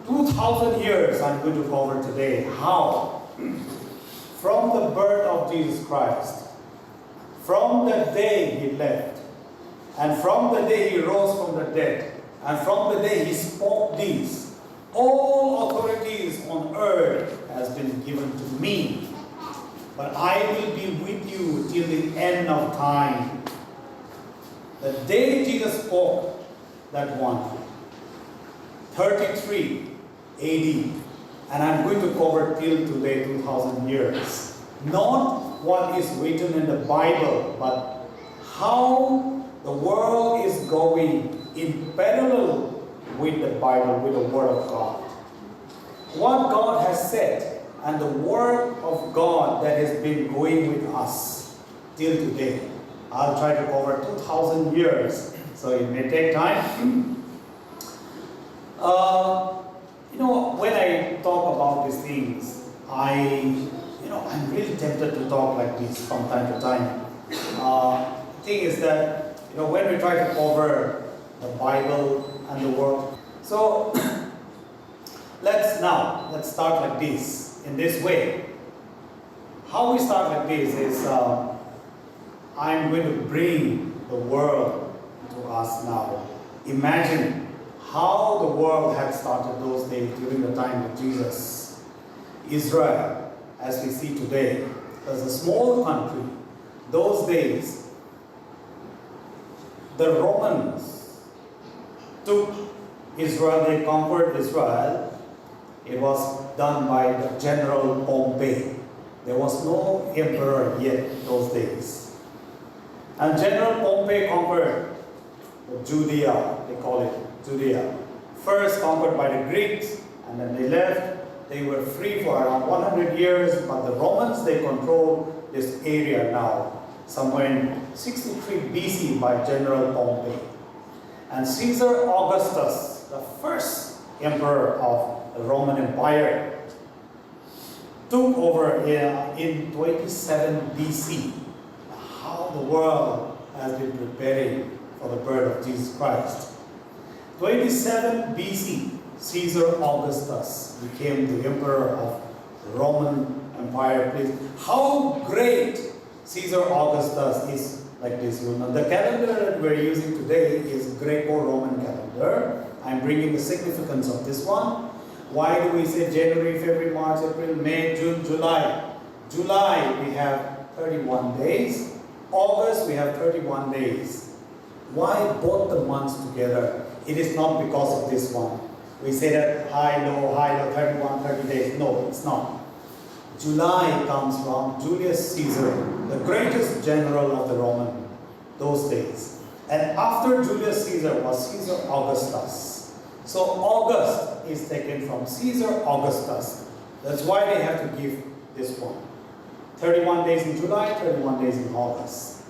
2,000 years I'm going to cover today. How? From the birth of Jesus Christ, from the day he left, and from the day he rose from the dead, and from the day he spoke these, all authorities on earth has been given to me. But I will be with you till the end of time. The day Jesus spoke that one, 33 AD, and I'm going to cover till today 2,000 years. Not what is written in the Bible, but how the world is going in parallel with the Bible, with the Word of God. What God has said and the Word of God that has been going with us till today. I'll try to cover 2,000 years, so it may take time. When I talk about these things, I'm really tempted to talk like this from time to time. The thing is that, when we try to cover the Bible and the Word, so let's start like this, in this way. How we start like this is, I'm going to bring the world to us now. Imagine how the world had started those days during the time of Jesus. Israel, as we see today, was a small country. Those days, the Romans took Israel, they conquered Israel. It was done by the General Pame. There was no emperor yet those days. And General Pame conquered Judea, they call it Judea. First conquered by the Greeks, and then they left. They were free for around 100 years, but the Romans, they controlled this area now, somewhere in 63 BC by General Pame. And Caesar Augustus, the first emperor of the Roman Empire, took over in 27 BC. How the world has been preparing for the birth of Jesus Christ. 27 BC, Caesar Augustus became the emperor of the Roman Empire. How great Caesar Augustus is like this. The calendar that we're using today is Greco-Roman calendar. I'm bringing the significance of this one. Why do we say January, February, March, April, May, June, July? July we have 31 days. August we have 31 days. Why both the months together? It is not because of this one. We say that high, low, 31, 30 days. No, it's not. July comes from Julius Caesar, the greatest general of the Roman those days. And after Julius Caesar was Caesar Augustus. So August is taken from Caesar Augustus. That's why they have to give this one. 31 days in July, 31 days in August.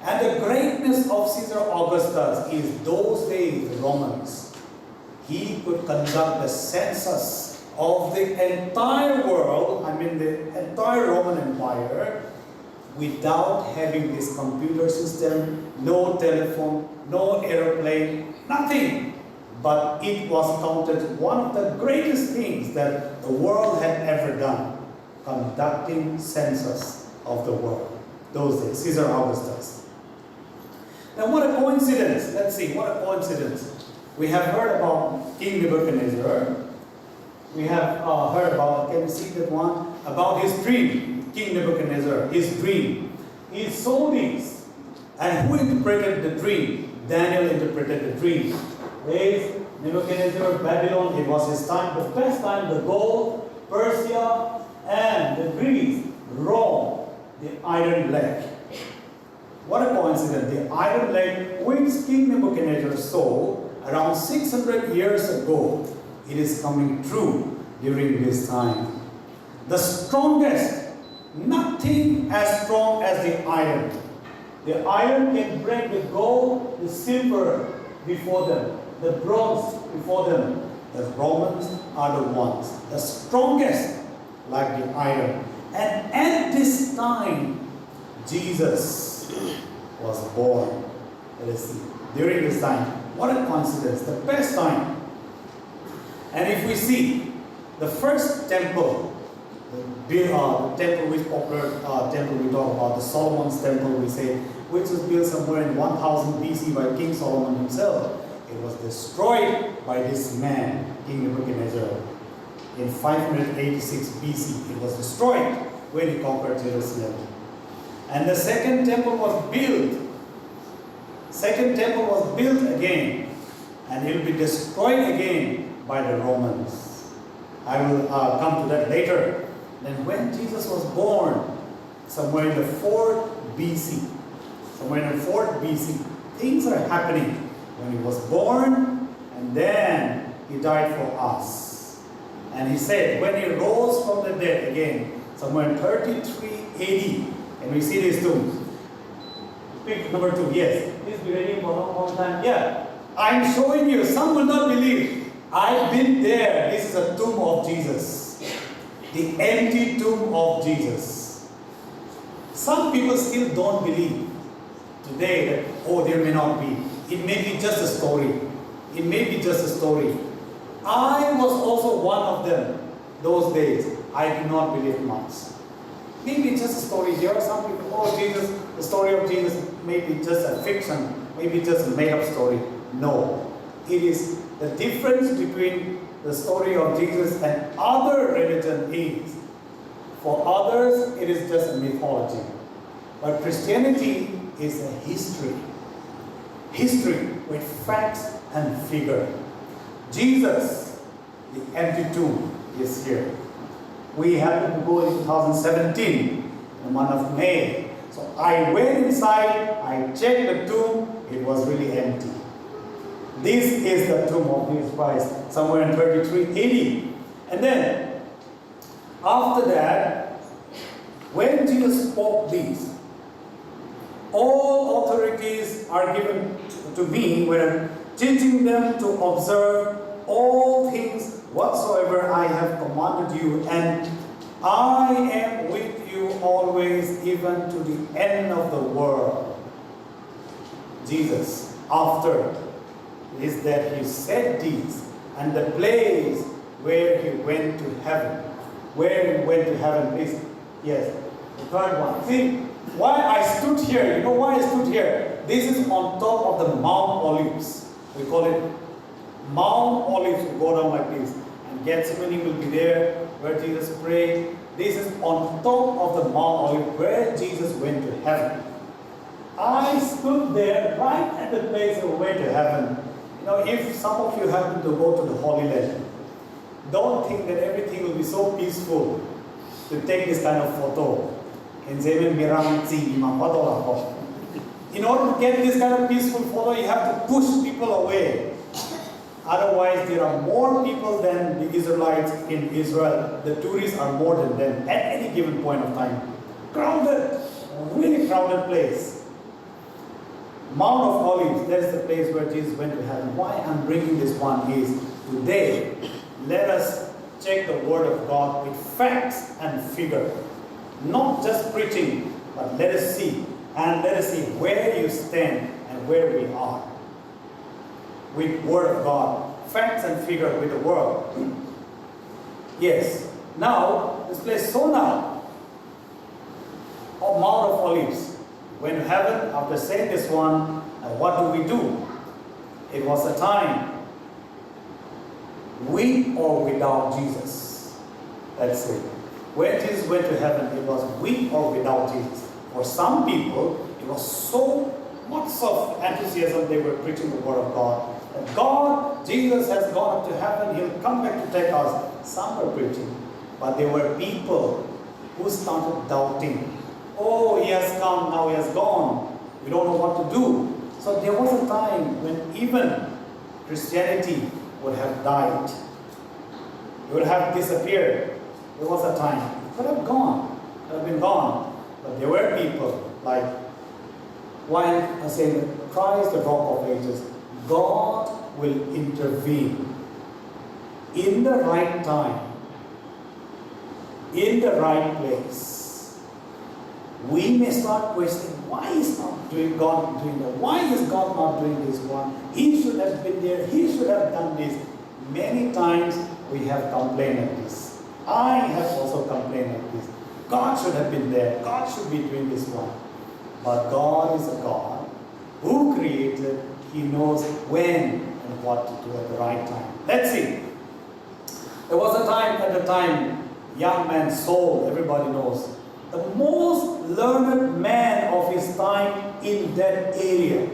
And the greatness of Caesar Augustus is those days, the Romans, he could conduct the census of the entire world, the entire Roman Empire, without having this computer system, no telephone, no airplane, nothing. But it was counted one of the greatest things that the world had ever done, conducting census of the world. Those days, Caesar Augustus. Now what a coincidence. Let's see, what a coincidence. We have heard about King Nebuchadnezzar. We have heard about, can you see that one? About his dream. King Nebuchadnezzar, his dream. He saw these. And who interpreted the dream? Daniel interpreted the dream. Days, Nebuchadnezzar, Babylon, it was his time, the best time, the gold, Persia, and the Greece, Rome, the iron leg. What a coincidence. The iron leg, which King Nebuchadnezzar saw around 600 years ago, it is coming true during this time. The strongest, nothing as strong as the iron. The iron can break the gold, the silver before them, the bronze before them. The Romans are the ones, the strongest, like the iron. And at this time, Jesus was born. Let us see. During this time, what a coincidence, the best time. And if we see the first temple, the temple which popular temple we talk about, the Solomon's temple we say, which was built somewhere in 1000 BC by King Solomon himself, it was destroyed by this man, King Nebuchadnezzar. In 586 BC, it was destroyed when he conquered Jerusalem. And the second temple was built. Second temple was built again, and it will be destroyed again by the Romans. I will come to that later. Then when Jesus was born, somewhere in the 4th BC, things are happening. When he was born, and then he died for us. And he said, when he rose from the dead again, somewhere in 33 AD, and we see this tomb. Pick number 2, yes. Please be ready for a long time. Yeah, I'm showing you. Some will not believe. I've been there. This is a tomb of Jesus. The empty tomb of Jesus. Some people still don't believe today that, oh, there may not be. It may be just a story. It may be just a story. I was also one of them those days. I do not believe much. Maybe it's just a story. There are some people, oh, Jesus, the story of Jesus may be just a fiction, maybe just a made-up story. No. It is the difference between the story of Jesus and other religion is, for others, it is just a mythology. But Christianity is a history. History with facts and figure. Jesus, the empty tomb, is here. We happened to go in 2017, the month of May. So I went inside, I checked the tomb, it was really empty. This is the tomb of Jesus Christ, somewhere in 33 AD. And then, after that, when Jesus spoke these, all authorities are given to me when I'm teaching them to observe all things whatsoever I have commanded you, and I am with you always, even to the end of the world. Jesus, after is that he said these, and the place where he went to heaven. Where he went to heaven is, yes, the third one. See, why I stood here, you know why I stood here? This is on top of the Mount Olives. We call it Mount Olives. We go down like this. And Gethsemane will be there where Jesus prayed. This is on top of the Mount Olives where Jesus went to heaven. I stood there right at the place of way to heaven. You know, if some of you happen to go to the Holy Land, don't think that everything will be so peaceful to take this kind of photo. In order to get this kind of peaceful photo, you have to push people away. Otherwise, there are more people than the Israelites in Israel. The tourists are more than them at any given point of time. Crowded, really crowded place. Mount of Olives, that is the place where Jesus went to heaven. Why I'm bringing this one is, today, let us check the Word of God with facts and figure. Not just preaching, but let us see. And let us see where you stand and where we are. With Word of God. Facts and figure with the Word. Yes. Now, this place so now of Mount of Olives. Went to heaven after saying this one, and what do? It was a time with or without Jesus. That's it. When Jesus went to heaven, it was with or without Jesus. For some people, it was so much of enthusiasm they were preaching the Word of God. That God, Jesus has gone up to heaven, He'll come back to take us. Some were preaching. But there were people who started doubting. Oh, He has come, now He has gone. We don't know what to do. So there was a time when even Christianity would have died. It would have disappeared. There was a time. It could have gone. It could have been gone. But there were people like, why I say Christ, the rock of ages, God will intervene in the right time, in the right place. We may start questioning, why is God doing that? Why is God not doing this one? He should have been there. He should have done this. Many times we have complained at this. I have also complained at this. God should have been there. God should be doing this one. But God is a God who created. He knows when and what to do at the right time. Let's see. There was a time, at the time, young man Saul, everybody knows, the most learned man of his time in that area.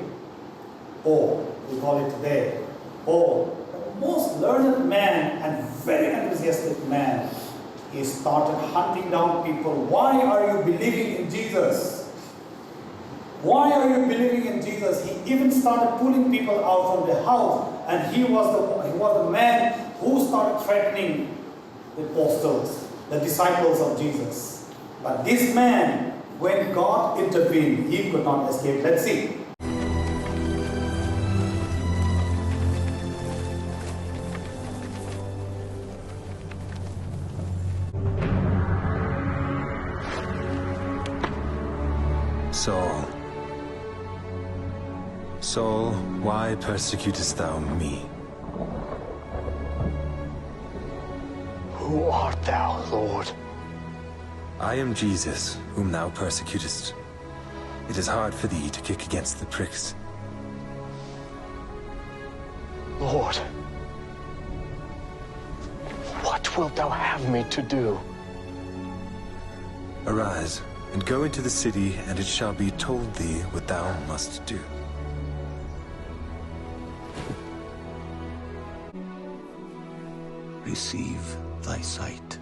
Paul, we call it today. Paul, the most learned man and very enthusiastic man. He started hunting down people. Why are you believing in Jesus? Why are you believing in Jesus? He even started pulling people out from the house, and he was the man who started threatening the apostles, the disciples of Jesus. But this man, when God intervened, he could not escape. Let's see. Saul, Saul, why persecutest thou me? Who art thou, Lord? I am Jesus, whom thou persecutest. It is hard for thee to kick against the pricks. Lord, what wilt thou have me to do? Arise, and go into the city, and it shall be told thee what thou must do. Receive thy sight.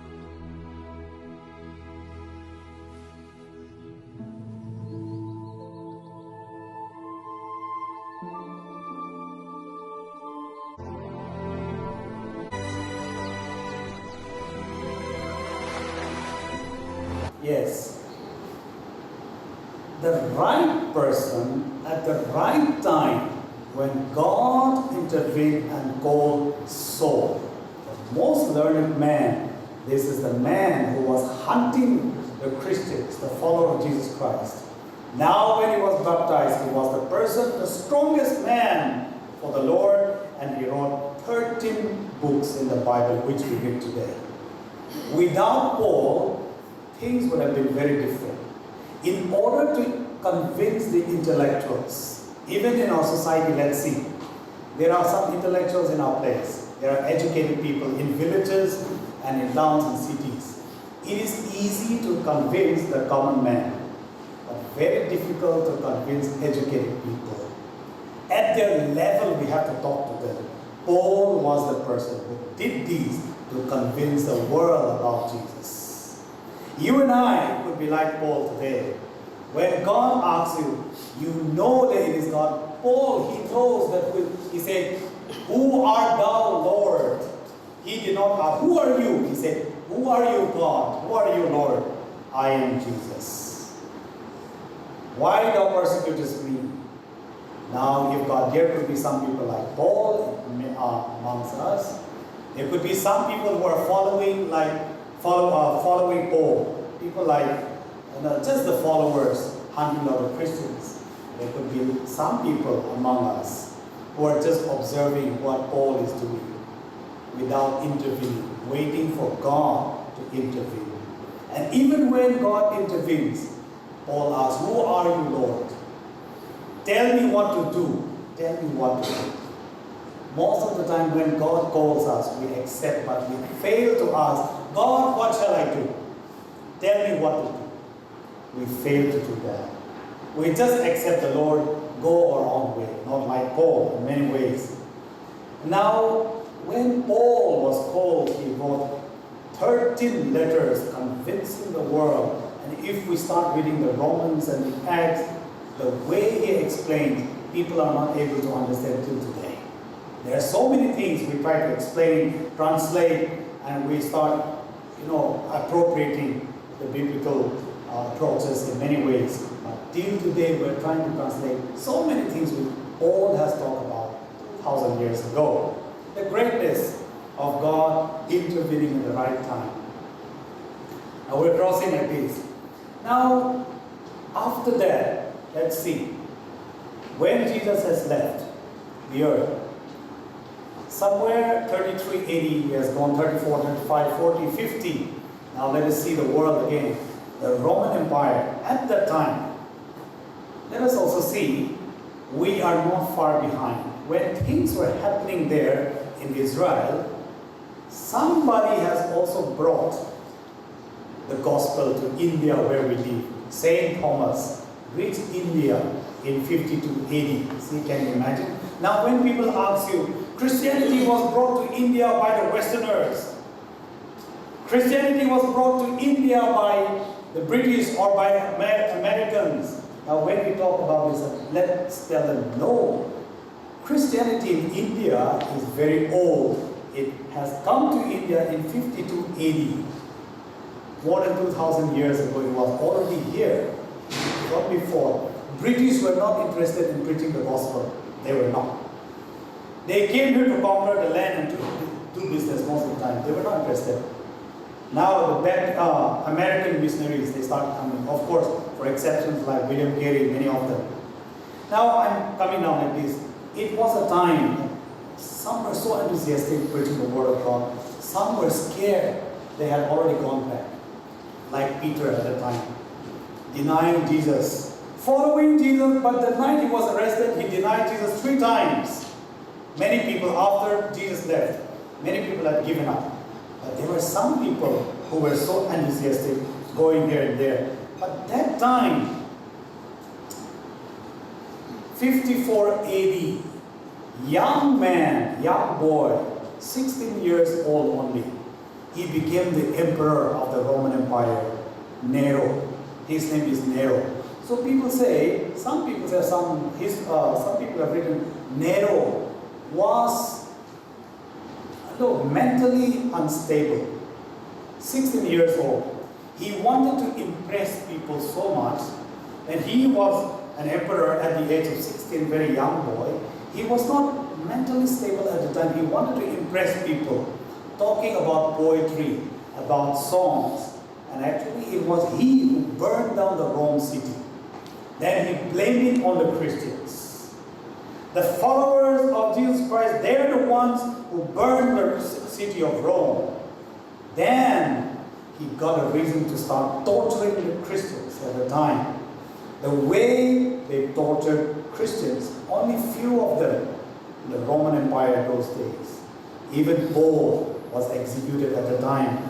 Yes. The right person at the right time, when God intervened and called Saul, the most learned man. This is the man who was hunting the Christians, the follower of Jesus Christ. Now when he was baptized, he was the person, the strongest man for the Lord, and he wrote 13 books in the Bible, which we read today. Without Paul, things would have been very different. In order to convince the intellectuals, even in our society, let's see, there are some intellectuals in our place. There are educated people in villages and in towns and cities. It is easy to convince the common man, but very difficult to convince educated people. At their level, we have to talk to them. Paul was the person who did these to convince the world about Jesus. You and I could be like Paul today. When God asks you, you know that it is God. Paul, he knows that he said, "Who art thou, Lord?" He did not ask, "Who are you?" He said, "Who are you, God? Who are you, Lord?" "I am Jesus." "Why thou persecutest me?" Now you've got, there could be some people like Paul amongst us. There could be some people who are following Paul. People like, just the followers hunting out the Christians. There could be some people among us who are just observing what Paul is doing without intervening, waiting for God to intervene. And even when God intervenes, Paul asks, "Who are you, Lord? Tell me what to do. Tell me what to do." Most of the time when God calls us, we accept, but we fail to ask, "God, what shall I do? Tell me what to do." We fail to do that. We just accept the Lord, go our own way, not like Paul in many ways. Now, when Paul was called, he wrote 13 letters convincing the world. And if we start reading the Romans and the Acts, the way he explained, people are not able to understand till today. There are so many things we try to explain, translate, and we start, appropriating the biblical approaches in many ways. But till today, we're trying to translate so many things which Paul has talked about 2,000 years ago. The greatness of God intervening at the right time. Now we're crossing like this. Now, after that, let's see. When Jesus has left the earth, Somewhere 33 AD, he has gone 34, 35, 40, 50. Now let us see the world again. The Roman Empire at that time. Let us also see, we are not far behind. When things were happening there in Israel, somebody has also brought the gospel to India where we live. Saint Thomas reached India in 52 AD. See, can you imagine? Now when people ask you, Christianity was brought to India by the Westerners. Christianity was brought to India by the British or by Americans. Now when we talk about this, let's tell them, no. Christianity in India is very old. It has come to India in 52 AD. More than 2,000 years ago, it was already here. Not before. British were not interested in preaching the gospel. They were not. They came here to conquer the land and to do business most of the time. They were not interested. Now the American missionaries, they start coming. Of course, for exceptions like William Carey, many of them. Now I'm coming down like this. It was a time, some were so enthusiastic preaching the word of God. Some were scared. They had already gone back. Like Peter at the time. Denying Jesus. Following Jesus, but the night he was arrested, he denied Jesus 3 times. Many people, after Jesus left, many people had given up. But there were some people who were so enthusiastic, going here and there. But that time, 54 AD, young man, young boy, 16 years old only, he became the emperor of the Roman Empire, Nero. His name is Nero. So people say, some people have written, Nero was mentally unstable. 16 years old. He wanted to impress people so much, and he was an emperor at the age of 16, very young boy. He was not mentally stable at the time. He wanted to impress people, talking about poetry, about songs, and actually it was he who burned down the Rome city. Then he blamed it on the Christians. The followers of Jesus Christ, they're the ones who burned the city of Rome. Then he got a reason to start torturing the Christians at the time. The way they tortured Christians, only few of them in the Roman Empire those days. Even Paul was executed at the time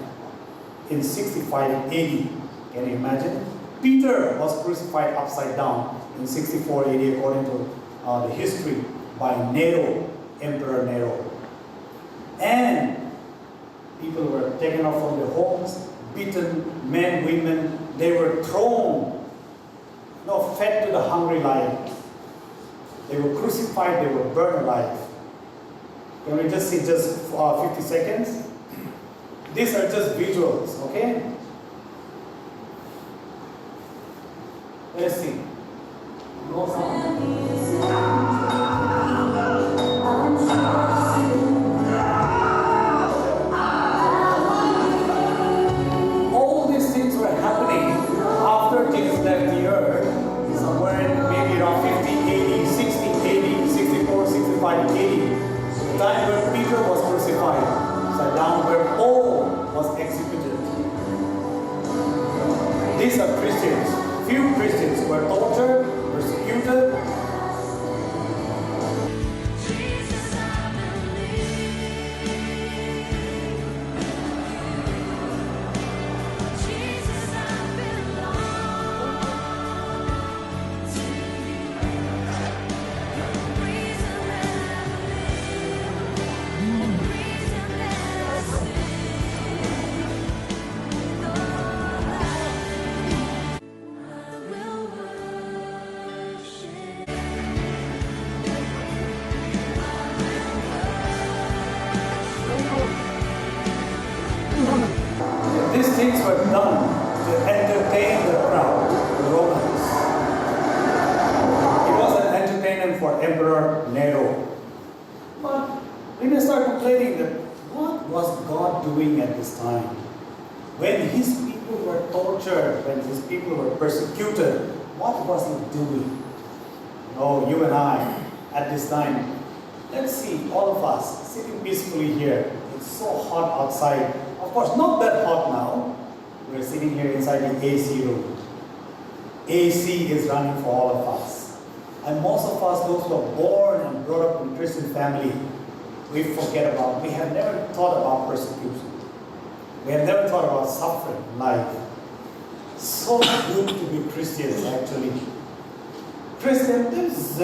in 65 AD. Can you imagine? Peter was crucified upside down in 64 AD according to the history by Nero, Emperor Nero. And people were taken off from their homes, beaten, men, women, they were thrown, fed to the hungry lions. They were crucified, they were burned alive. Can we just see 50 seconds? These are just visuals, okay? Let's see. No sound. All these things were happening after Jesus left the earth, somewhere in maybe around 50 AD, 60 AD, 64, 65 AD. The time where Peter was crucified, so down where Paul was executed. These are Christians. Few Christians were tortured, persecuted. These things were done to entertain the crowd, the Romans. It was an entertainment for Emperor Nero. But we may start complaining that what was God doing at this time? When his people were tortured, when his people were persecuted, what was he doing? Oh, you and I, at this time, Let's see, all of us sitting peacefully here. It's so hot outside. Of course, not that hot now. We're sitting here inside the AC room. AC is running for all of us. And most of us, those who are born and brought up in Christian family, we have never thought about persecution. We have never thought about suffering in life. So good to be Christians, actually. Christian, there's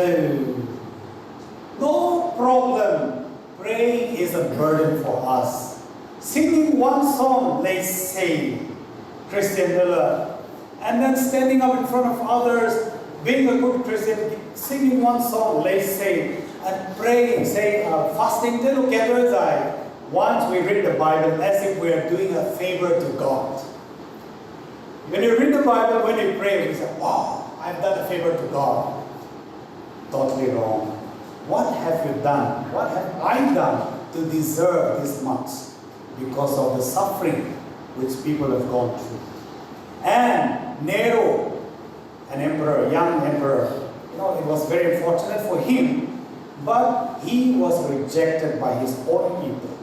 no problem. Praying is a burden for us. Singing one song, let's say, Christian Miller, and then standing up in front of others, being a good Christian, singing one song, let's say, and praying, saying, fasting, once we read the Bible as if we are doing a favor to God. When you read the Bible, when you pray, you say, wow, I've done a favor to God. Totally wrong. What have you done? What have I done to deserve this much? Because of the suffering which people have gone through. And Nero, an emperor, young emperor, it was very unfortunate for him, but he was rejected by his own people.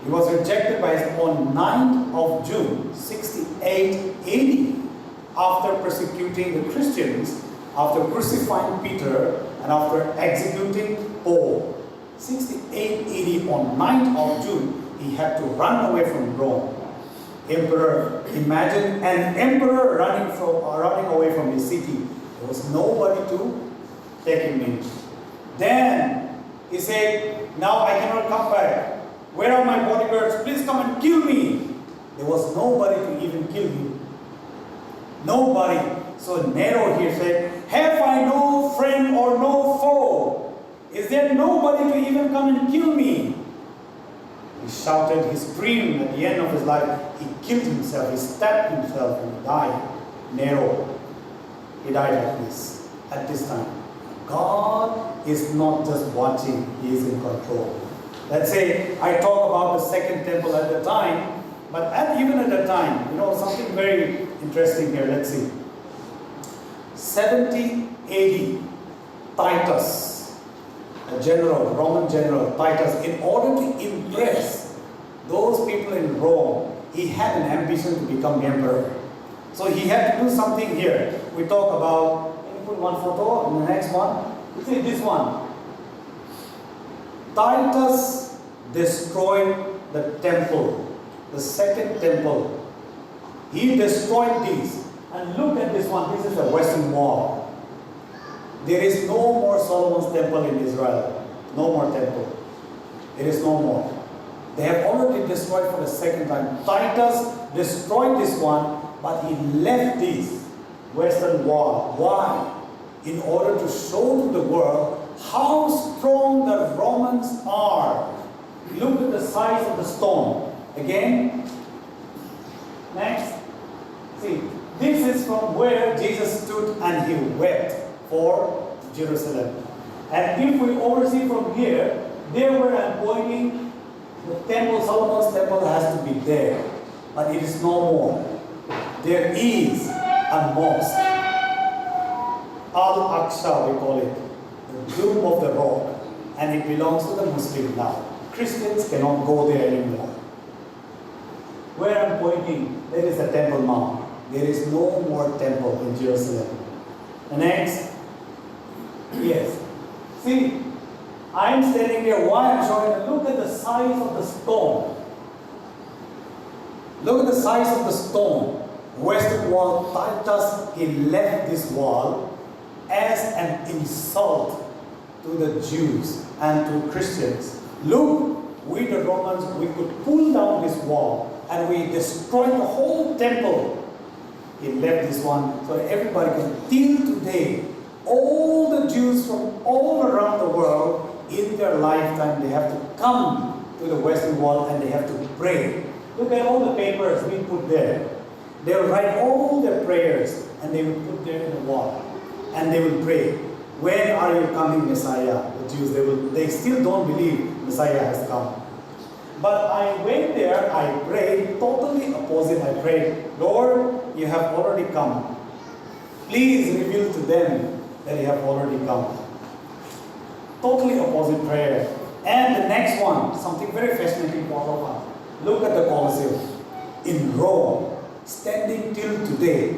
He was rejected by his own 9th of June, 68 AD, after persecuting the Christians, after crucifying Peter, and after executing Paul. 68 AD on 9th of June, he had to run away from Rome. Emperor, imagine an emperor running away from his city. There was nobody to take him in. Then he said, now I cannot come back. Where are my bodyguards? Please come and kill me. There was nobody to even kill him. Nobody. So Nero here said, have I no friend or no foe? Is there nobody to even come and kill me? He shouted, he screamed at the end of his life. He killed himself, he stabbed himself and he died. Nero, he died like this, at this time. God is not just watching, he is in control. Let's say I talk about the second temple at the time, but even at the time, something very interesting here. Let's see. 70 AD, Titus, a general, Roman general, Titus, in order to impress those people in Rome, he had an ambition to become emperor. So he had to do something here. We talk about, can you put one photo on the next one? You see this one. Titus destroyed the temple, the second temple. He destroyed these. And look at this one. This is the Western Wall. There is no more Solomon's temple in Israel. No more temple. There is no more. They have already destroyed for the second time. Titus destroyed this one, but he left this Western Wall. Why? In order to show to the world how strong the Romans are. Look at the size of the stone. Again. Next. See, this is from where Jesus stood and he wept for Jerusalem. And if we oversee from here, there where I'm pointing, the temple, Solomon's temple has to be there. But it is no more. There is a mosque. Al-Aqsa we call it. The Dome of the Rock. And it belongs to the Muslim now. Christians cannot go there anymore. Where I'm pointing, there is a Temple Mount. There is no more temple in Jerusalem. The next. Yes. See, I'm standing here. Why I'm showing you? Look at the size of the stone. Look at the size of the stone. Western wall, Titus, he left this wall as an insult to the Jews and to Christians. Look, we the Romans, we could pull down this wall and we destroyed the whole temple. He left this one so everybody can, till today, all the Jews from all around the world, in their lifetime, they have to come to the Western Wall and they have to pray. Look at all the papers being put there. They will write all their prayers and they will put there in the wall. And they will pray, when are you coming, Messiah? The Jews, they still don't believe Messiah has come. But I went there, I prayed, totally opposite. I prayed, Lord, you have already come. Please reveal to them that you have already come. Totally opposite prayer. And the next one, something very fascinating for all of us. Look at the Colosseum in Rome, standing till today.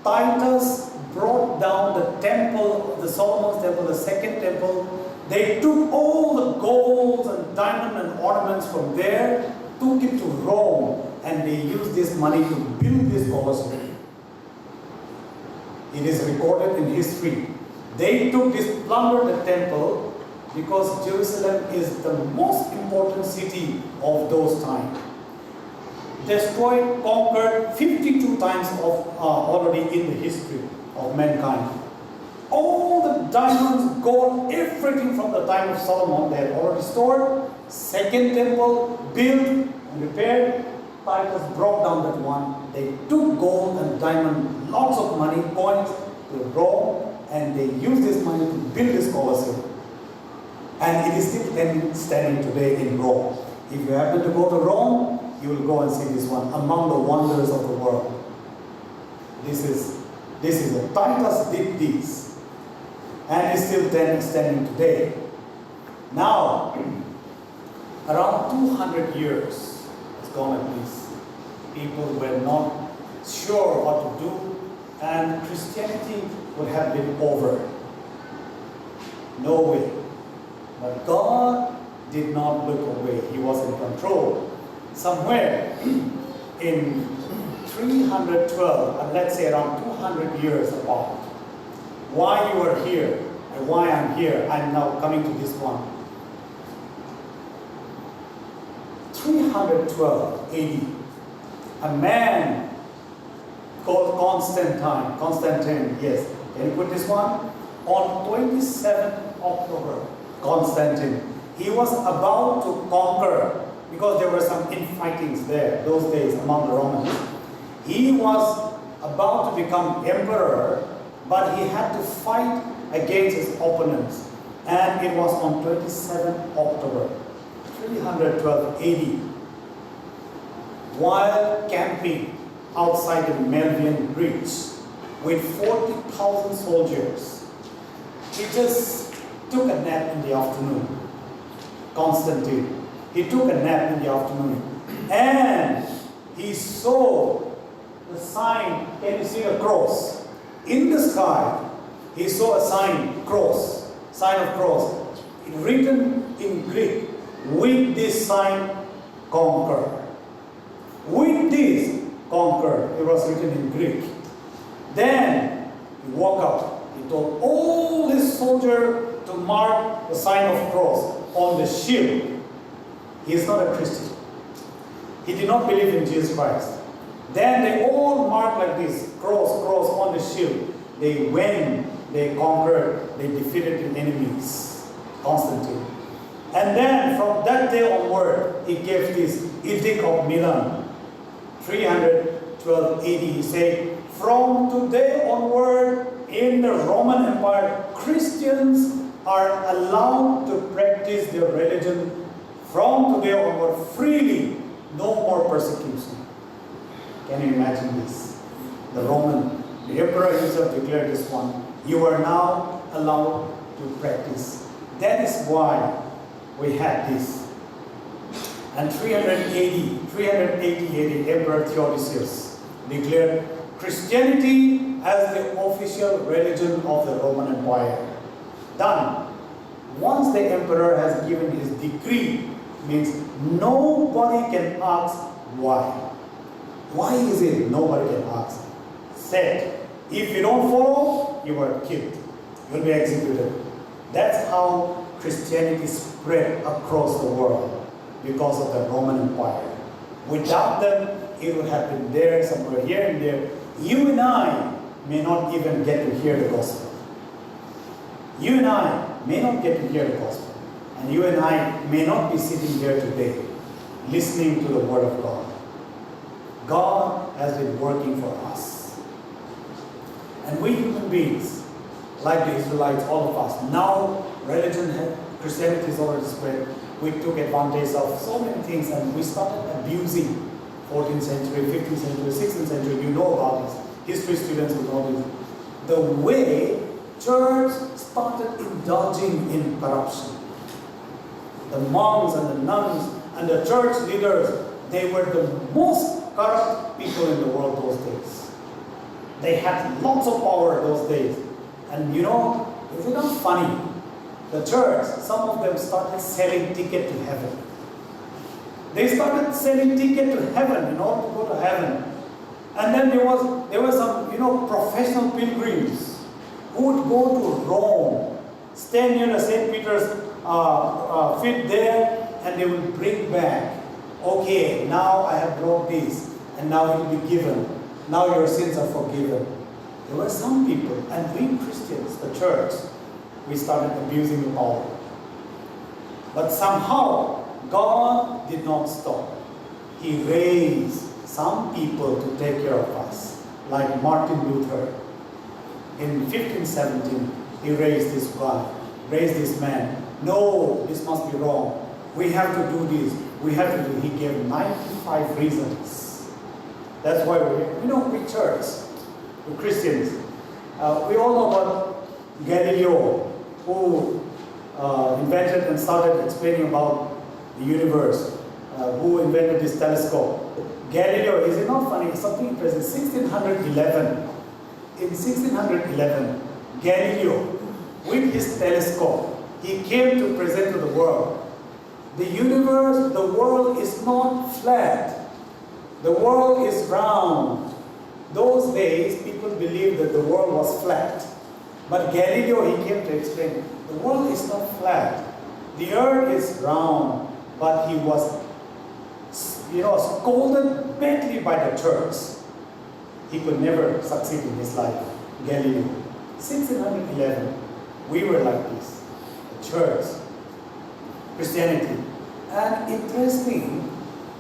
Titus brought down the temple, the Solomon's temple, the second temple. They took all the gold and diamond and ornaments from there, took it to Rome, and they used this money to build this Colosseum. It is recorded in history. They took this, plundered the temple, because Jerusalem is the most important city of those times. Destroyed, conquered 52 times already in the history of mankind. All the diamonds, gold, everything from the time of Solomon, they had already stored. Second temple, built and repaired. Titus brought down that one. They took gold and diamond, lots of money, coins to Rome, and they used this money to build this Colosseum. And it is still standing today in Rome. If you happen to go to Rome, you will go and see this one, among the wonders of the world. This is a Titus did this, and is still standing today. Now, around 200 years has gone at least. People were not sure what to do, and Christianity would have been over. No way. But God did not look away. He was in control. Somewhere in 312, and let's say around 200 years apart, why you are here and why I'm here, I'm now coming to this one. 312 AD, a man called Constantine, yes. Can you put this one? On 27th October, Constantine, he was about to conquer, because there were some infightings there those days among the Romans. He was about to become emperor, but he had to fight against his opponents. And it was on 27th October, 312 AD, while camping outside the Melvian Bridge with 40,000 soldiers. He just took a nap in the afternoon. Constantine. He took a nap in the afternoon. And he saw the sign. Can you see a cross? In the sky, he saw a sign, cross, sign of cross. Written in Greek, with this sign, conquer. With this, conquer. It was written in Greek. Then he woke up. He told all his soldiers to mark the sign of cross on the shield. He is not a Christian. He did not believe in Jesus Christ. Then they all marked like this, cross on the shield. They went, they conquered, they defeated the enemies. Constantine. And then from that day onward, he gave this Edict of Milan, 312 AD. He said, from today onward in the Roman Empire, Christians are allowed to practice their religion from today onward freely, no more persecution. Can you imagine this? The emperor himself declared this one. You are now allowed to practice. That is why we had this. And 380 AD, Emperor Theodosius declared Christianity as the official religion of the Roman Empire. Done. Once the emperor has given his decree, means nobody can ask why. Why is it nobody can ask? Said, if you don't follow, you are killed. You will be executed. That's how Christianity spread across the world because of the Roman Empire. Without them, it would have been there, somewhere here and there. You and I may not even get to hear the gospel. You and I may not get to hear the gospel. And you and I may not be sitting here today listening to the word of God. God has been working for us. And we human beings, like the Israelites, all of us, now Christianity is already spread. We took advantage of so many things and we started abusing 14th century, 15th century, 16th century. You know about this. History students will know this. The way church started indulging in corruption. The monks and the nuns and the church leaders, they were the most corrupt people in the world those days. They had lots of power those days. And you know, is it not funny? The church, some of them started selling ticket to heaven. They started selling ticket to heaven in order to go to heaven. And then there were some, professional pilgrims who would go to Rome, stand near the St. Peter's feet there, and they will bring back, okay, now I have brought this, and now it will be given. Now your sins are forgiven. There were some people, and we Christians, the church, we started abusing the power. But somehow, God did not stop. He raised some people to take care of us, like Martin Luther. In 1517, he raised this man. No, this must be wrong. We have to do this. We have to do. He gave 95 reasons. That's why we church, we Christians, we all know about Galileo, who invented and started explaining about the universe, who invented this telescope. Galileo, is it not funny? Something interesting. In 1611, Galileo, with his telescope, he came to present to the world. The universe, the world is not flat. The world is round. Those days, people believed that the world was flat. But Galileo, he came to explain, the world is not flat. The earth is round. But he was, scolded badly by the church. He could never succeed in his life. Galileo. 1611, we were like this. The church, Christianity. And interesting,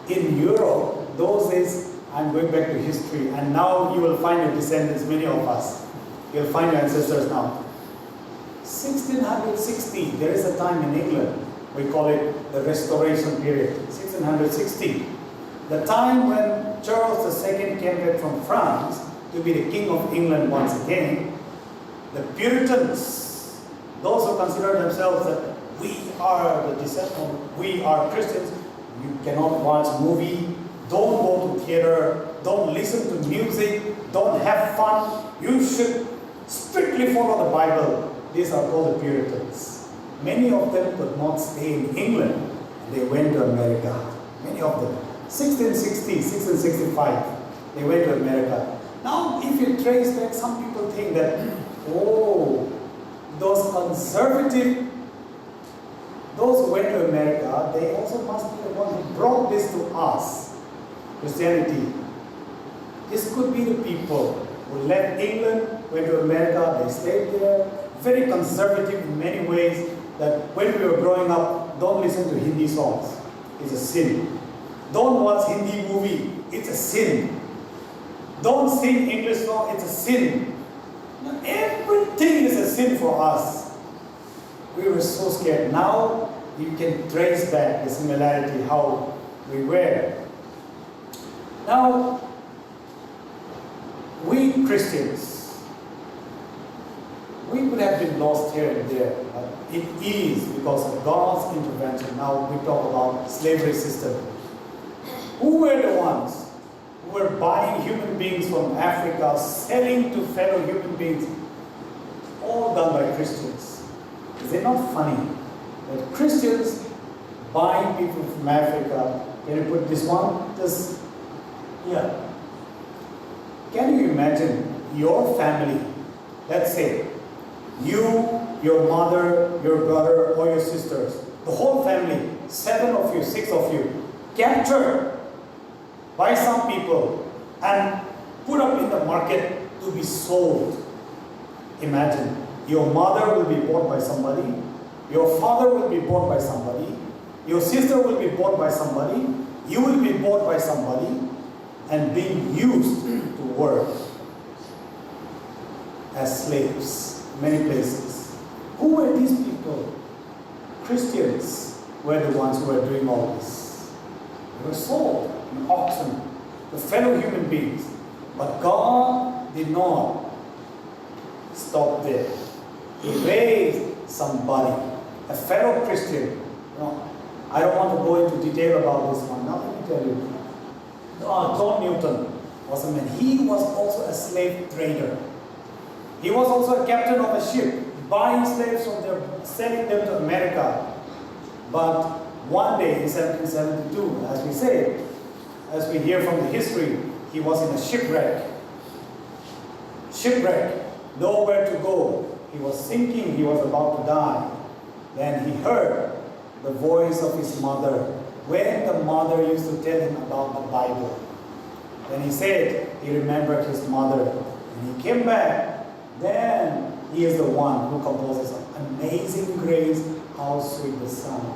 in Europe, those days, I'm going back to history, and now you will find your descendants, many of us. You'll find your ancestors now. 1660, there is a time in England, we call it the Restoration period, 1660. The time when Charles II came back from France to be the King of England once again. The Puritans, those who consider themselves that we are the descendants, we are Christians, you cannot watch movie, don't go to theater, don't listen to music, don't have fun, you should strictly follow the Bible. These are called the Puritans. Many of them could not stay in England. They went to America. Many of them. 1660, 1665, they went to America. Now, if you trace back, some people think that, those conservative, those who went to America, they also must be the ones who brought this to us, Christianity. This could be the people who left England, went to America, they stayed there, very conservative in many ways, that when we were growing up, don't listen to Hindi songs. It's a sin. Don't watch Hindi movie. It's a sin. Don't sing English song. It's a sin. Now, everything is a sin for us. We were so scared. Now you can trace back the similarity how we were. Now, we Christians, we could have been lost here and there, but it is because of God's intervention. Now we talk about slavery system. Who were the ones who were buying human beings from Africa, selling to fellow human beings? All done by Christians. Is it not funny that Christians buying people from Africa? Can you put this one? Can you imagine your family, let's say, you, your mother, your brother, or your sisters, the whole family, 7 of you, 6 of you, captured by some people and put up in the market to be sold. Imagine, your mother will be bought by somebody, your father will be bought by somebody, your sister will be bought by somebody, you will be bought by somebody, and being used to work as slaves in many places. Who were these people? Christians were the ones who were doing all this. They were sold in auction, the fellow human beings. But God did not stop there. He raised somebody, a fellow Christian. I don't want to go into detail about this one. Now let me tell you. John Newton was a man. He was also a slave trader. He was also a captain of a ship, buying slaves from them, selling them to America. But one day in 1772, as we say, as we hear from the history, he was in a shipwreck. Nowhere to go. He was sinking, he was about to die. Then he heard the voice of his mother, when the mother used to tell him about the Bible. Then he said, he remembered his mother. And he came back. Then he is the one who composes Amazing Grace, how sweet the sound.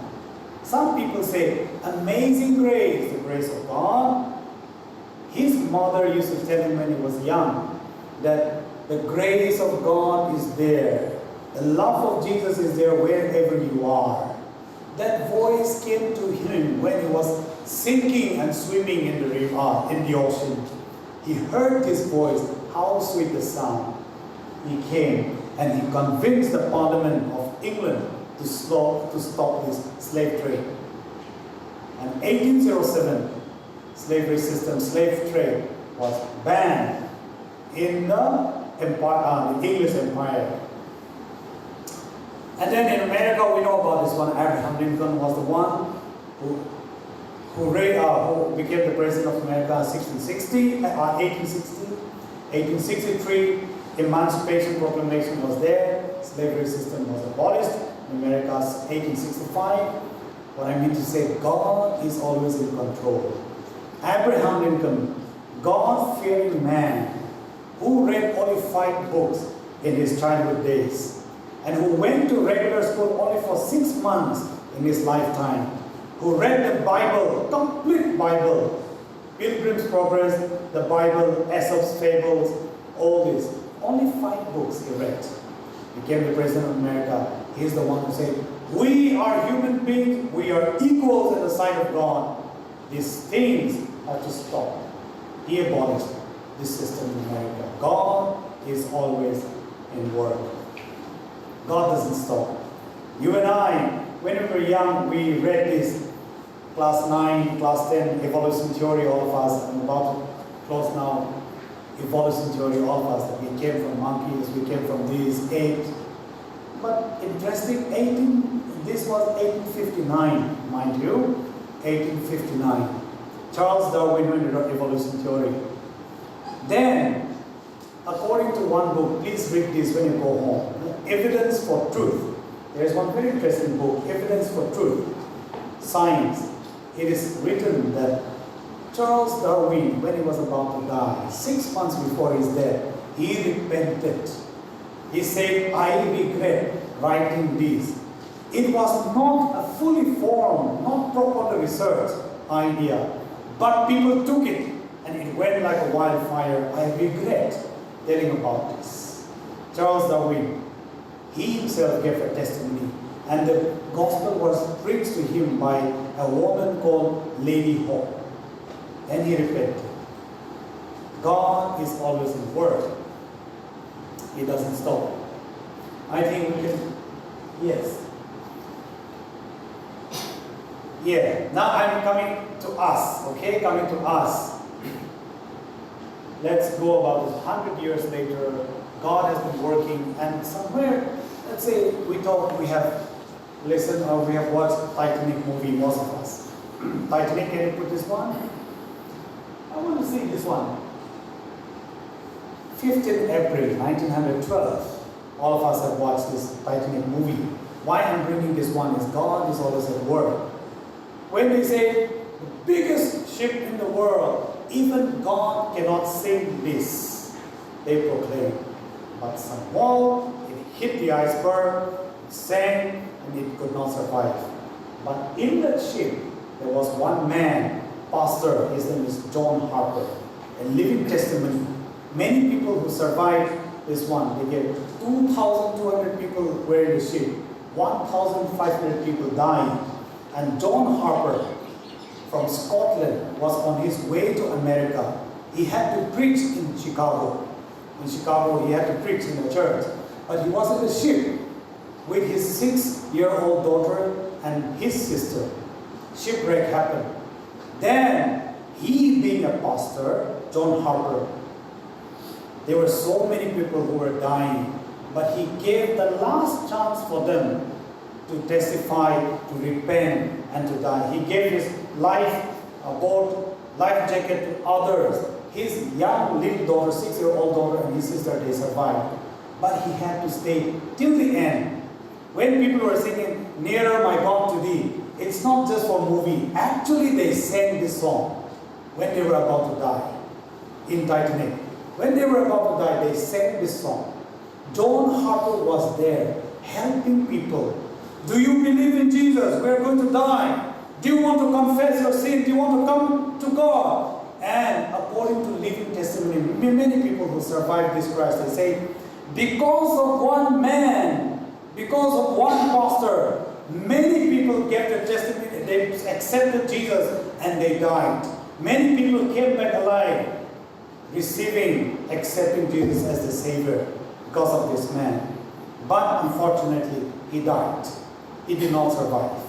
Some people say, Amazing Grace, the grace of God. His mother used to tell him when he was young that the grace of God is there. The love of Jesus is there wherever you are. That voice came to him when he was sinking and swimming in the river, in the ocean. He heard this voice, how sweet the sound. He came and he convinced the Parliament of England to stop this slave trade. And 1807, slavery system, slave trade was banned in the English Empire. And then in America, we know about this one. Abraham Lincoln was the one who became the president of America in 1860. 1863, Emancipation Proclamation was there. Slavery system was abolished in America. 1865. What I mean to say, God is always in control. Abraham Lincoln, God-fearing man, who read only 5 books in his childhood days, and who went to regular school only for 6 months in his lifetime, who read the Bible, complete Bible, Pilgrim's Progress, the Bible, Aesop's Fables, all this. Only 5 books he read. Became the President of America. He is the one who said, we are human beings, we are equals in the sight of God. These things have to stop. He abolished this system in America. God is always in work. God doesn't stop. You and I, when we were young, we read this class 9, class 10, evolution theory, all of us. I'm about to close now. Evolution theory, all of us, that we came from monkeys, we came from these apes. But interesting, this was 1859, mind you, 1859. Charles Darwin wrote evolution theory. Then, according to one book, please read this when you go home, Evidence for Truth. There is one very interesting book, Evidence for Truth, Science. It is written that Charles Darwin, when he was about to die, 6 months before his death, he repented. He said, I regret writing this. It was not a fully formed, not properly researched idea, but people took it and it went like a wildfire. I regret telling about this. Charles Darwin, he himself gave a testimony, and the gospel was preached to him by a woman called Lady Hope. And he repented. God is always in work. He doesn't stop. I think we can, yes. Yeah, now I'm coming to us, okay? Coming to us. Let's go about this. 100 years later, God has been working, and somewhere, let's say we thought we have listened or we have watched Titanic movie, most of us. Titanic, can you put this one? I want to see this one. 15th April 1912. All of us have watched this Titanic movie. Why I'm bringing this one is God is always at work. When they say the biggest ship in the world, even God cannot sink this, they proclaim. But somehow it hit the iceberg, it sank, and it could not survive. But in that ship, there was one man, pastor, his name is John Harper, a living testimony. Many people who survived this one, they get 2,200 people were in the ship, 1,500 people died. And John Harper from Scotland was on his way to America. He had to preach in Chicago. In Chicago, he had to preach in the church. But he was in a ship with his 6-year-old daughter and his sister. Shipwreck happened. Then, he being a pastor, John Harper, there were so many people who were dying, but he gave the last chance for them to testify, to repent, and to die. He gave his life aboard, life jacket to others. His young little daughter, 6-year-old daughter, and his sister, they survived. But he had to stay till the end. When people were singing, "Nearer my God to thee," it's not just for movie. Actually, they sang this song when they were about to die in Titanic. When they were about to die, they sang this song. John Harper was there helping people. Do you believe in Jesus? We're going to die. Do you want to confess your sin? Do you want to come to God? And according to living testimony, many people who survived this crisis, they say, because of one man, because of one pastor, many people gave their testimony, they accepted Jesus and they died. Many people came back alive, accepting Jesus as the Savior because of this man. But unfortunately, he died. He did not survive.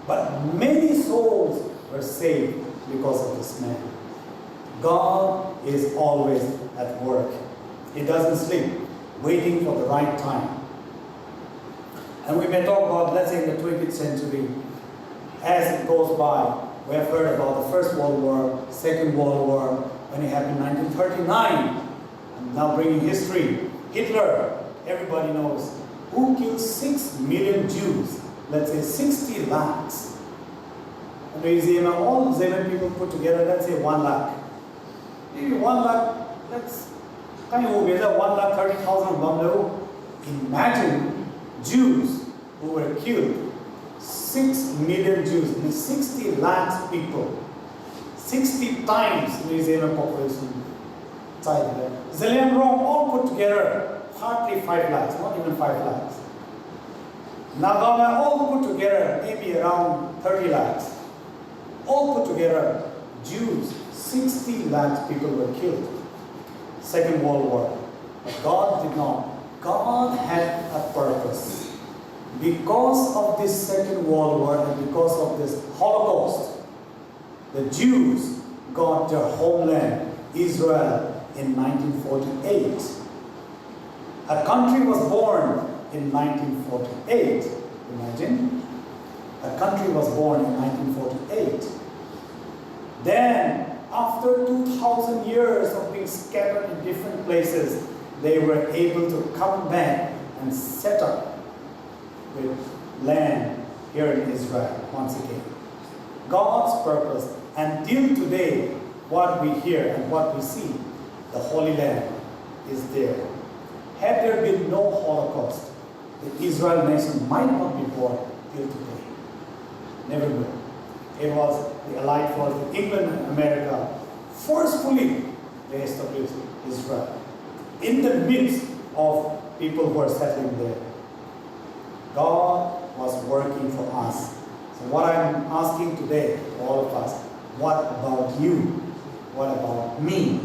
But many souls were saved because of this man. God is always at work. He doesn't sleep, waiting for the right time. And we may talk about, let's say, in the 20th century, as it goes by. We have heard about the First World War, Second World War, when it happened in 1939. I'm now bringing history. Hitler, everybody knows, who killed 6 million Jews, let's say 60 lakhs. And Zeme, all Zeme people put together, let's say 1 lakh. Maybe 1 lakh, let's kind of 1,30,000. Imagine Jews who were killed. 6 million Jews, I mean 60 lakhs people. 60 times the Zeme population. Zillion Rome all put together, hardly 5 lakhs, not even 5 lakhs. Nagama all put together, maybe around 30 lakhs. All put together, Jews, 60 lakhs people were killed. Second World War. But God did not. God had a purpose. Because of this Second World War and because of this Holocaust, the Jews got their homeland, Israel, in 1948. A country was born in 1948. Imagine. A country was born in 1948. Then, after 2,000 years of being scattered in different places, they were able to come back and set up with land here in Israel once again. God's purpose. Until today, what we hear and what we see, the Holy Land is there. Had there been no Holocaust, the Israel nation might not be born till today. Never will. It was the Allied force, England and America, forcefully they established Israel in the midst of people who are settling there. God was working for us. So what I'm asking today to all of us, what about you? What about me?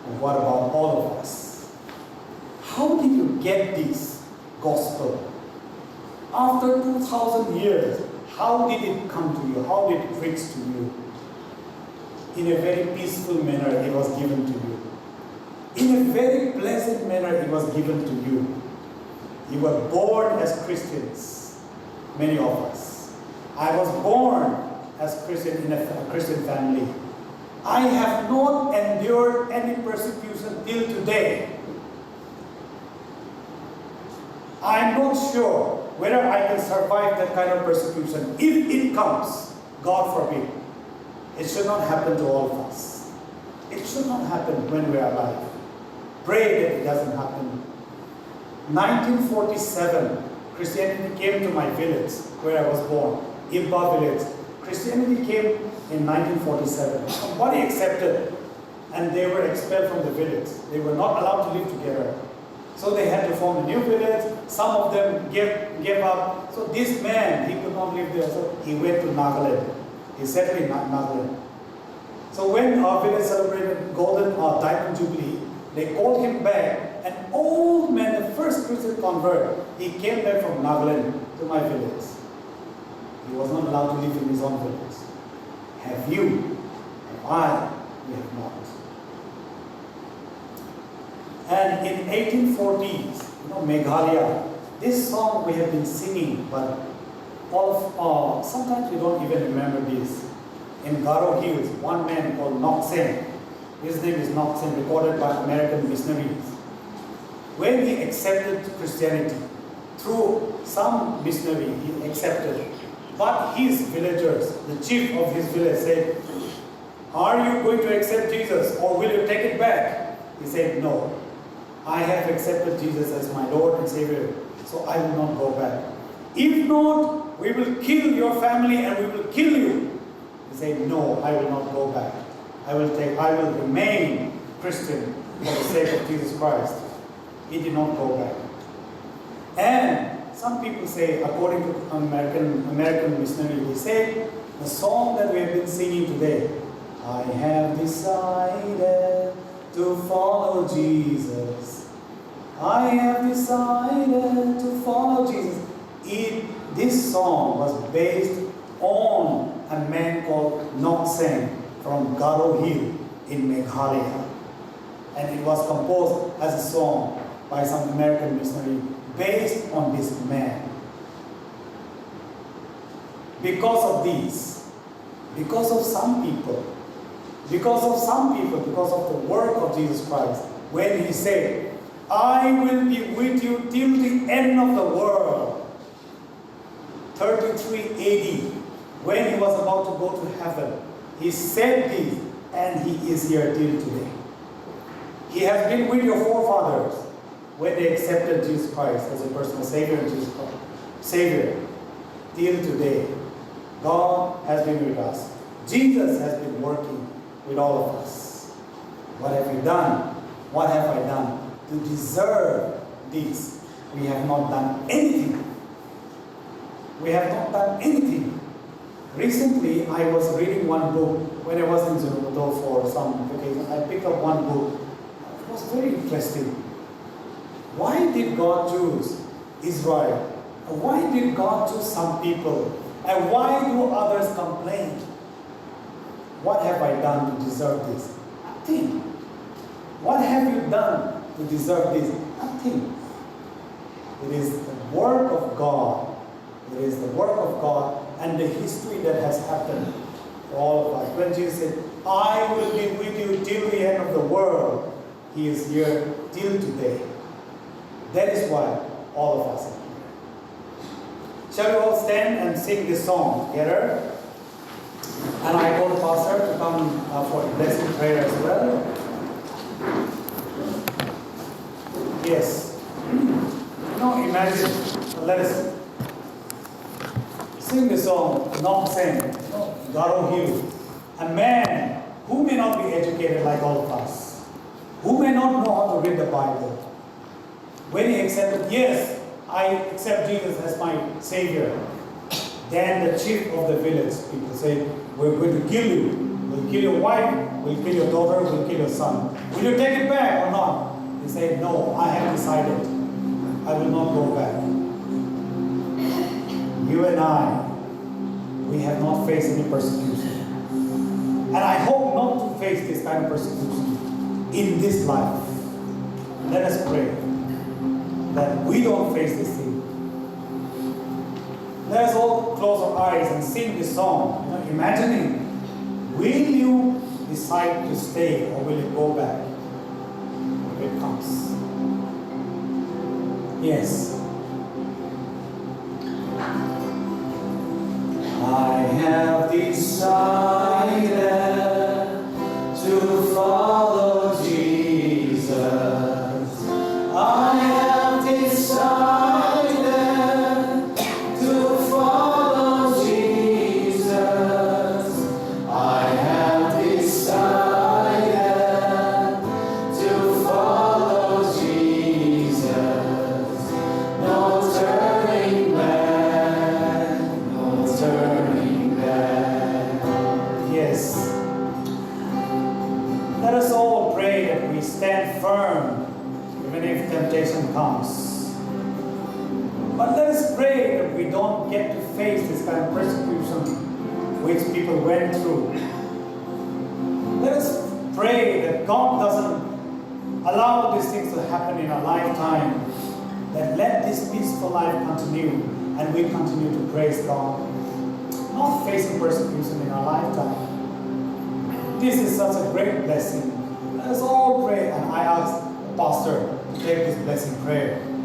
And what about all of us? How did you get this gospel? After 2,000 years, how did it come to you? How did it reach to you? In a very peaceful manner, it was given to you. In a very pleasant manner, it was given to you. You were born as Christians, many of us. I was born as Christian in a Christian family. I have not endured any persecution till today. I'm not sure whether I can survive that kind of persecution. If it comes, God forbid, it should not happen to all of us. It should not happen when we are alive. Pray that it doesn't happen. 1947, Christianity came to my village where I was born, Ibba village. Christianity came in 1947. Somebody accepted and they were expelled from the village. They were not allowed to live together. So they had to form a new village. Some of them gave up. So this man, he could not live there. So he went to Nagaland. He settled in Nagaland. So when our village celebrated Golden or Diamond Jubilee, they called him back. An old man, the first first Christian convert, he came back from Nagaland to my village. He was not allowed to live in his own village. Have you? Have I? We have not. And in 1840s, Meghalaya, this song we have been singing, but sometimes we don't even remember this. In Garo Hills, one man called Noxen, his name is Noxen, recorded by American missionaries. When he accepted Christianity, through some missionary he accepted, but his villagers, the chief of his village said, "Are you going to accept Jesus or will you take it back?" He said, "No, I have accepted Jesus as my Lord and Savior, so I will not go back. If not, we will kill your family and we will kill you." He said, "No, I will not go back. I will remain Christian for the sake of Jesus Christ." He did not go back. And some people say, according to American missionary, they say the song that we have been singing today, "I have decided to follow Jesus. I have decided to follow Jesus." This song was based on a man called Noxen from Garo Hill in Meghalaya. And it was composed as a song by some American missionary based on this man. Because of these, because of some people, because of the work of Jesus Christ, when he said, "I will be with you till the end of the world," 33 AD, when he was about to go to heaven, he said this, and he is here till today. He has been with your forefathers when they accepted Jesus Christ as a personal Savior, till today. God has been with us. Jesus has been working with all of us. What have you done? What have I done to deserve this? We have not done anything. We have not done anything. Recently, I was reading one book when I was in Zenodo for some vacation. I picked up one book. It was very interesting. Why did God choose Israel? Why did God choose some people? And why do others complain? What have I done to deserve this? Nothing. What have you done to deserve this? Nothing. It is the work of God. It is the work of God and the history that has happened for all of us. When Jesus said, "I will be with you till the end of the world," he is here till today. That is why all of us are here. Shall we all stand and sing this song together? And I call the pastor to come for the blessing prayer as well. Yes. Imagine, let us sing the song, Noxen, Garo Hill. A man who may not be educated like all of us, who may not know how to read the Bible. When he accepted, "Yes, I accept Jesus as my Savior," then the chief of the village, people say, "We're going to kill you. We'll kill your wife, we'll kill your daughter, we'll kill your son. Will you take it back or not?" He said, "No, I have decided. I will not go back." You and I, we have not faced any persecution. And I hope not to face this kind of persecution in this life. Let us pray that we don't face this thing. Let us all close our eyes and sing this song, imagining, will you decide to stay or will you go back if it comes? Yes. I have decided to follow Jesus. I have decided to follow Jesus. I have decided to follow Jesus. No turning back, no turning back. Yes. Let us all pray that we stand firm even if temptation comes. But let us pray that we don't get to face this kind of persecution which people went through. Let us pray that God doesn't allow these things to happen in our lifetime, that let this peaceful life continue and we continue to praise God, not facing persecution in our lifetime. This is such a great blessing. Let us all pray, and I ask the pastor to take this blessing prayer.